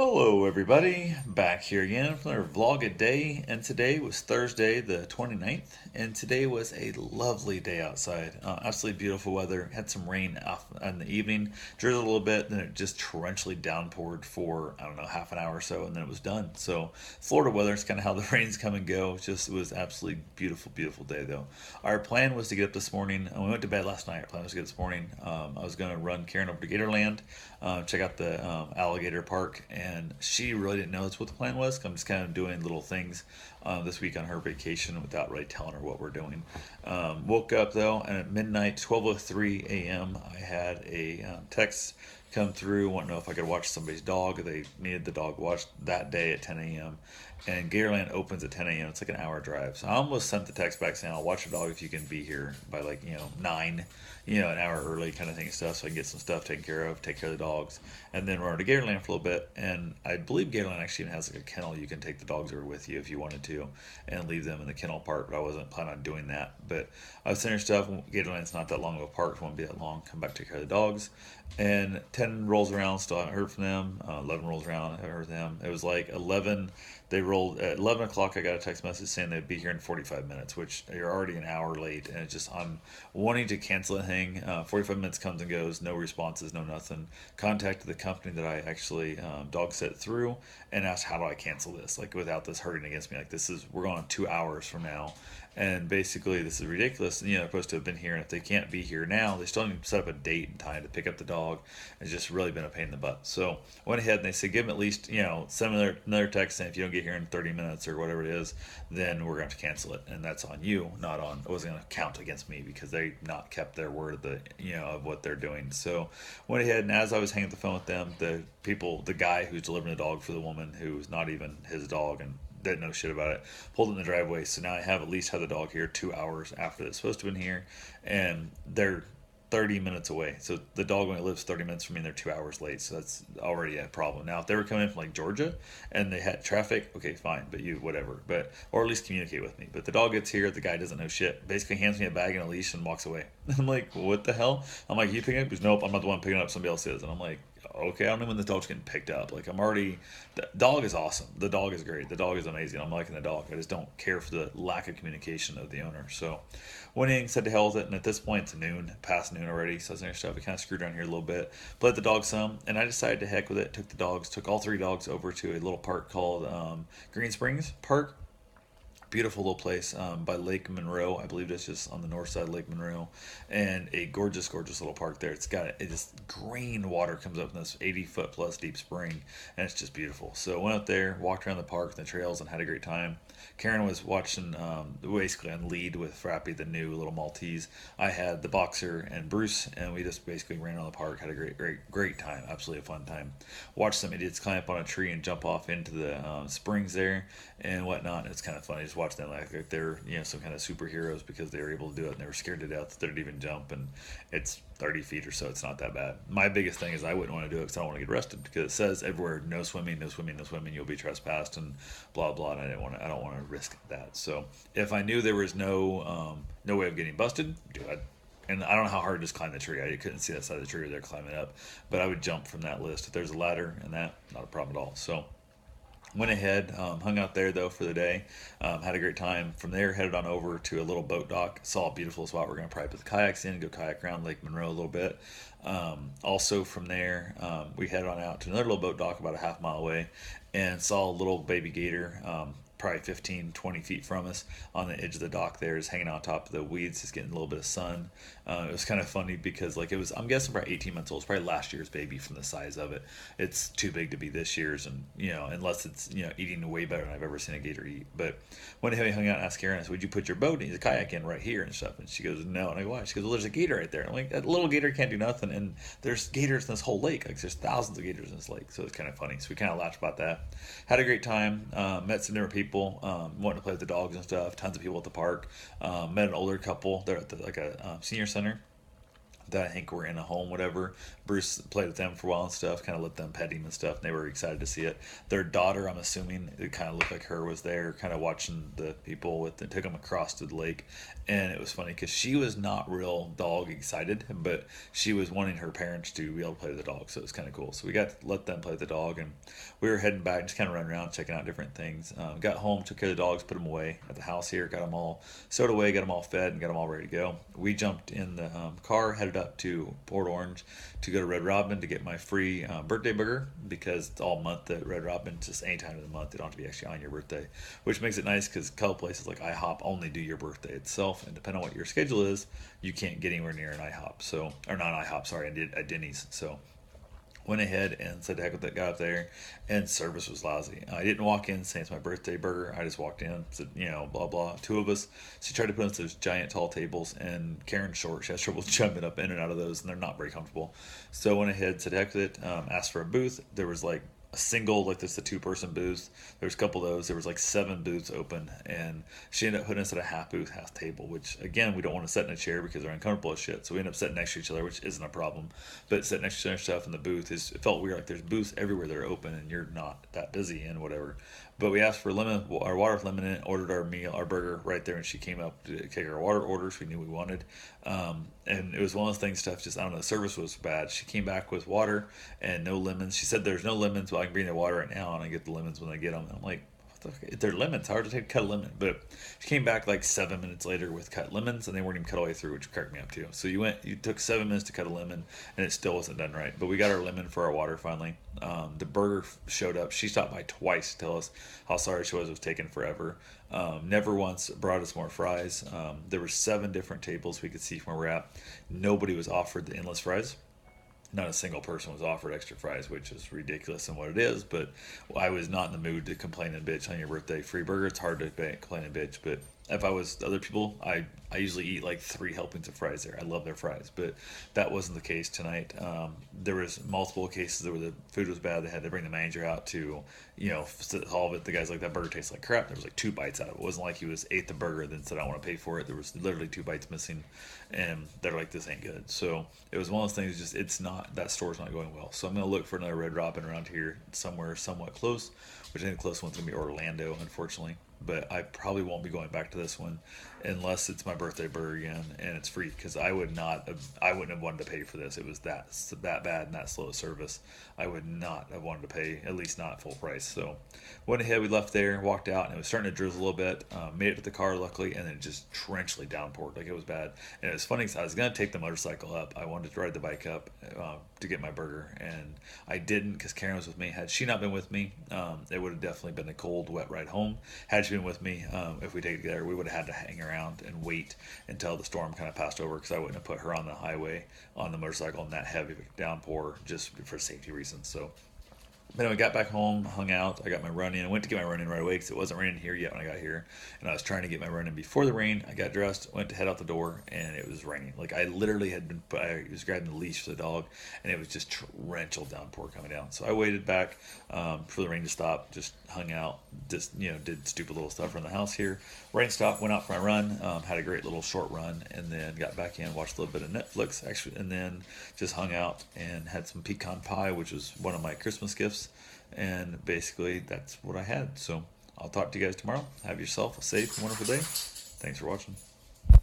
Hello, everybody. Back here again for another vlog a day. And today was Thursday, the 29th. And today was a lovely day outside. Absolutely beautiful weather. Had some rain off in the evening, drizzled a little bit, then it just torrentially downpoured for, I don't know, half an hour or so, and then it was done. So, Florida weather is kind of how the rains come and go. It was absolutely beautiful, beautiful day, though. Our plan was to get up this morning. And we went to bed last night. Our plan was to get up this morning. I was going to run Karen over to Gatorland, check out the alligator park, and she really didn't know that's what the plan was. I'm just kind of doing little things this week on her vacation without really telling her what we're doing. Woke up though, and at midnight, 12:03 a.m., I had a text come through, want to know if I could watch somebody's dog. They needed the dog watched that day at 10 a.m. And Gatorland opens at 10 a.m. It's like an hour drive. So I almost sent the text back saying, I'll watch your dog if you can be here by 9, an hour early kind of thing stuff, so I can get some stuff taken care of, take care of the dogs, and then run to Gatorland for a little bit. And I believe Gatorland actually even has like a kennel. You can take the dogs over with you if you wanted to and leave them in the kennel part, but I wasn't planning on doing that. But I was sending her stuff. Gatorland's not that long of a park, it won't be that long. Come back, take care of the dogs. And 10 rolls around, still haven't heard from them. 11 rolls around, I haven't heard from them. It was like 11. They rolled at 11 o'clock. I got a text message saying they'd be here in 45 minutes, which you're already an hour late. And it's just, I'm wanting to cancel the thing. 45 minutes comes and goes, no responses, no nothing. Contacted the company that I actually dog sit through and asked, how do I cancel this? Like, without this hurting against me. Like, we're going on 2 hours from now. And basically, this is ridiculous. They're supposed to have been here, and if they can't be here now, they still need to set up a date and time to pick up the dog. It's just really been a pain in the butt. So went ahead and they said, give them at least, send them another text saying if you don't get here in 30 minutes or whatever it is, then we're going to have to cancel it, and that's on you, not on. It wasn't going to count against me because they not kept their word of what they're doing. So went ahead, and as I was hanging up the phone with them, the guy who's delivering the dog for the woman who's not even his dog and didn't know shit about it, pulled in the driveway. So now I have at least had the dog here 2 hours after it's supposed to have been here, and they're 30 minutes away. So the dog only lives 30 minutes from me, and they're 2 hours late. So that's already a problem. Now, if they were coming in from like Georgia and they had traffic, okay, fine, but whatever. But, or at least communicate with me. But the dog gets here, the guy doesn't know shit, basically hands me a bag and a leash and walks away. I'm like, what the hell? I'm like, you picking up? He goes, nope, I'm not the one picking up, somebody else is. And I'm like, okay, I don't know when the dog's getting picked up. Like, the dog is awesome. The dog is great. The dog is amazing. I'm liking the dog. I just don't care for the lack of communication of the owner. So went in, said to hell with it, and at this point it's noon, past noon already. So I was in there stuff. We kind of screwed around here a little bit, played the dog some, and I decided to heck with it. Took all three dogs over to a little park called Green Springs Park. Beautiful little place by Lake Monroe. I believe it's just on the north side of Lake Monroe, and a gorgeous, gorgeous little park there. This green water comes up in this 80-foot plus deep spring, and it's just beautiful. So went up there, walked around the park and the trails, and had a great time. Karen was watching basically on lead with Frappy, the new little Maltese. I had the boxer and Bruce, and we just basically ran around the park, had a great, great, great time. Absolutely a fun time. Watched some idiots climb up on a tree and jump off into the springs there and whatnot. It's kind of funny just watching them like they're some kind of superheroes because they were able to do it, and they were scared to death that they'd even jump, and it's 30 feet or so. It's not that bad. My biggest thing is I wouldn't want to do it because I don't want to get arrested, because it says everywhere no swimming, no swimming, no swimming, you'll be trespassed and blah blah, and I don't want to risk that. So if I knew there was no way of getting busted, do it. And I don't know how hard to just climb the tree. I couldn't see that side of the tree they're climbing up, but I would jump from that list if there's a ladder, and that not a problem at all. So went ahead, hung out there though for the day, had a great time. From there, headed on over to a little boat dock. Saw a beautiful spot. We're gonna probably put the kayaks in, go kayak around Lake Monroe a little bit. Also from there, we headed on out to another little boat dock about a half mile away, and saw a little baby gator. Probably 15, 20 feet from us on the edge of the dock there, is hanging on top of the weeds, just getting a little bit of sun. It was kind of funny because I'm guessing probably 18 months old. It's probably last year's baby from the size of it. It's too big to be this year's, and unless it's eating way better than I've ever seen a gator eat. But when we hung out and asked Karen, I said, would you put your boat and the kayak in right here and stuff? And she goes, no. And I go, why? She goes, well, there's a gator right there. And I'm like, that little gator can't do nothing, and there's gators in this whole lake. Like, there's thousands of gators in this lake. So it's kind of funny. So we kind of laughed about that. Had a great time. Met some different people, wanting to play with the dogs and stuff. Tons of people at the park. Met an older couple. They're at a senior center that I think were in a home, whatever. Bruce played with them for a while and stuff, kind of let them pet him and stuff, and they were excited to see it. Their daughter, I'm assuming, it kind of looked like her, was there, kind of watching the people with it, took them across to the lake. And it was funny because she was not real dog excited, but she was wanting her parents to be able to play with the dog, so it was kind of cool. So we got to let them play with the dog, and we were heading back, just kind of running around, checking out different things. Got home, took care of the dogs, put them away at the house here, got them all stowed away, got them all fed, and got them all ready to go. We jumped in the car, headed up to Port Orange to go to Red Robin to get my free birthday burger, because it's all month at Red Robin, just any time of the month. They don't have to be actually on your birthday, which makes it nice because a couple places like IHOP only do your birthday itself, and depending on what your schedule is, you can't get anywhere near an IHOP. So, or not IHOP, sorry, I did at Denny's. So went ahead and said heck with that guy up there, and service was lousy. I didn't walk in saying it's my birthday burger. I just walked in, said, blah blah. Two of us. She tried to put us those giant tall tables, and Karen's short. She has trouble jumping up in and out of those, and they're not very comfortable. So I went ahead, said heck with it. Asked for a booth. There was like a single, like this, a two-person booth. There's a couple of those. There was like 7 booths open, and she ended up putting us at a half booth, half table, which again, we don't want to sit in a chair because they're uncomfortable as shit. So we end up sitting next to each other, which isn't a problem. But sitting next to each other stuff in the booth it felt weird. Like there's booths everywhere that are open, and you're not that busy and whatever. But we asked for our water with lemon in it, ordered our meal, our burger right there, and she came up to take our water orders. We knew we wanted. And it was one of those things, stuff just, I don't know, the service was bad. She came back with water and no lemons. She said there's no lemons, but I can bring the water right now, and I get the lemons when I get them. And I'm like, if they're lemons, hard to take cut a lemon. But she came back like 7 minutes later with cut lemons, and they weren't even cut all the way through, which cracked me up too. So you took 7 minutes to cut a lemon, and it still wasn't done right. But we got our lemon for our water finally. The burger showed up. She stopped by twice to tell us how sorry she was. It was taking forever. Never once brought us more fries. There were 7 different tables we could see from where we're at. Nobody was offered the endless fries. Not a single person was offered extra fries, which is ridiculous in what it is, but I was not in the mood to complain and bitch on your birthday free burger. It's hard to complain and bitch, but if I was other people, I usually eat like 3 helpings of fries there. I love their fries, but that wasn't the case tonight. There was multiple cases where the food was bad. They had to bring the manager out to, solve it. The guy's like, that burger tastes like crap. There was like 2 bites out of it. It wasn't like he ate the burger then said, I don't want to pay for it. There was literally 2 bites missing, and they're like, this ain't good. So it was one of those things, just, that store's not going well. So I'm going to look for another Red Robin around here somewhere somewhat close, which I think the close one's going to be Orlando, unfortunately. But I probably won't be going back to this one unless it's my birthday burger again and it's free, because I wouldn't have wanted to pay for this. It was that bad and that slow of service. I would not have wanted to pay, at least not full price. So went ahead, we left there, walked out, and it was starting to drizzle a little bit. Made it to the car luckily, and then it just torrentially downpoured, like it was bad. And it was funny because I was gonna take the motorcycle up. I wanted to ride the bike up to get my burger, and I didn't because Karen was with me. Had she not been with me, it would have definitely been a cold, wet ride home. Had she been with me, if we take it together, we would have had to hang around and wait until the storm kind of passed over, because I wouldn't have put her on the highway on the motorcycle in that heavy downpour just for safety reasons. So then I got back home, hung out. I got my run in. I went to get my run in right away because it wasn't raining here yet when I got here. And I was trying to get my run in before the rain. I got dressed, went to head out the door, and it was raining. Like I literally I was grabbing the leash for the dog, and it was just torrential downpour coming down. So I waited back for the rain to stop, just hung out, just, did stupid little stuff around the house here. Rain stopped, went out for my run, had a great little short run, and then got back in, watched a little bit of Netflix, actually, and then just hung out and had some pecan pie, which was one of my Christmas gifts. And basically, that's what I had. So I'll talk to you guys tomorrow. Have yourself a safe and wonderful day. Thanks for watching.